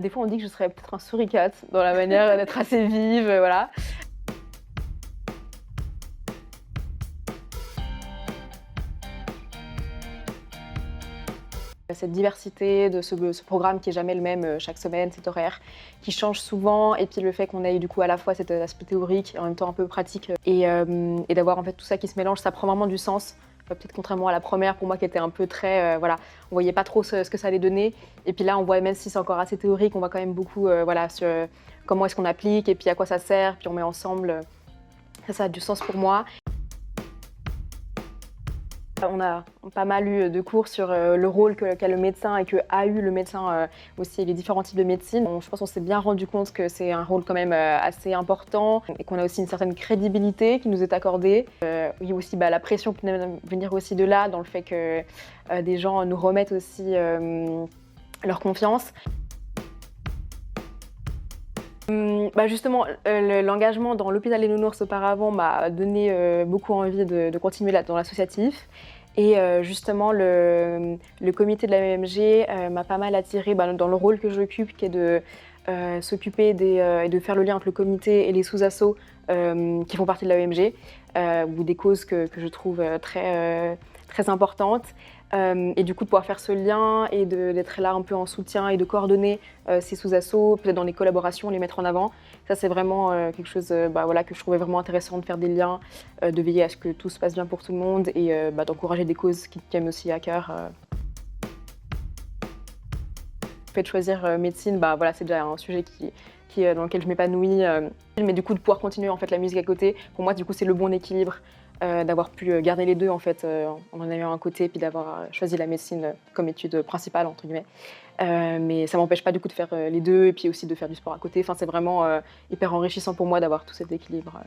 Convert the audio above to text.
Des fois, on dit que je serais peut-être un suricate dans la manière d'être assez vive, voilà. Cette diversité de ce programme qui est jamais le même chaque semaine, cet horaire qui change souvent, et puis le fait qu'on ait du coup à la fois cet aspect théorique et en même temps un peu pratique, et d'avoir en fait tout ça qui se mélange, ça prend vraiment du sens. Peut-être contrairement à la première pour moi qui était un peu très, voilà, on voyait pas trop ce que ça allait donner, et puis là on voit, même si c'est encore assez théorique, on voit quand même beaucoup voilà, sur comment est-ce qu'on applique et puis à quoi ça sert, puis on met ensemble, ça a du sens pour moi. On a pas mal eu de cours sur le rôle qu'a le médecin et qu'a eu le médecin aussi, les différents types de médecine. Je pense qu'on s'est bien rendu compte que c'est un rôle quand même assez important et qu'on a aussi une certaine crédibilité qui nous est accordée. Il y a aussi la pression qui peut venir aussi de là, dans le fait que des gens nous remettent aussi leur confiance. Justement, l'engagement dans l'hôpital des Nounours auparavant m'a donné beaucoup envie de continuer dans l'associatif. Et justement, le comité de la MMG m'a pas mal attirée dans le rôle que j'occupe, qui est de s'occuper et de faire le lien entre le comité et les sous-assos qui font partie de la OMG, ou des causes que je trouve très importantes. Et du coup, de pouvoir faire ce lien et d'être là un peu en soutien et de coordonner ces sous-assos, peut-être dans les collaborations, les mettre en avant. Ça, c'est vraiment quelque chose voilà, que je trouvais vraiment intéressant, de faire des liens, de veiller à ce que tout se passe bien pour tout le monde et d'encourager des causes qui tiennent aussi à cœur. Le fait de choisir médecine, voilà, c'est déjà un sujet dans lequel je m'épanouis. Mais du coup, de pouvoir continuer en fait, la musique à côté, pour moi, du coup, c'est le bon équilibre. D'avoir pu garder les deux en fait, en ayant un côté, puis d'avoir choisi la médecine comme étude principale entre guillemets. Mais ça m'empêche pas du coup de faire les deux et puis aussi de faire du sport à côté. Enfin, c'est vraiment hyper enrichissant pour moi d'avoir tout cet équilibre.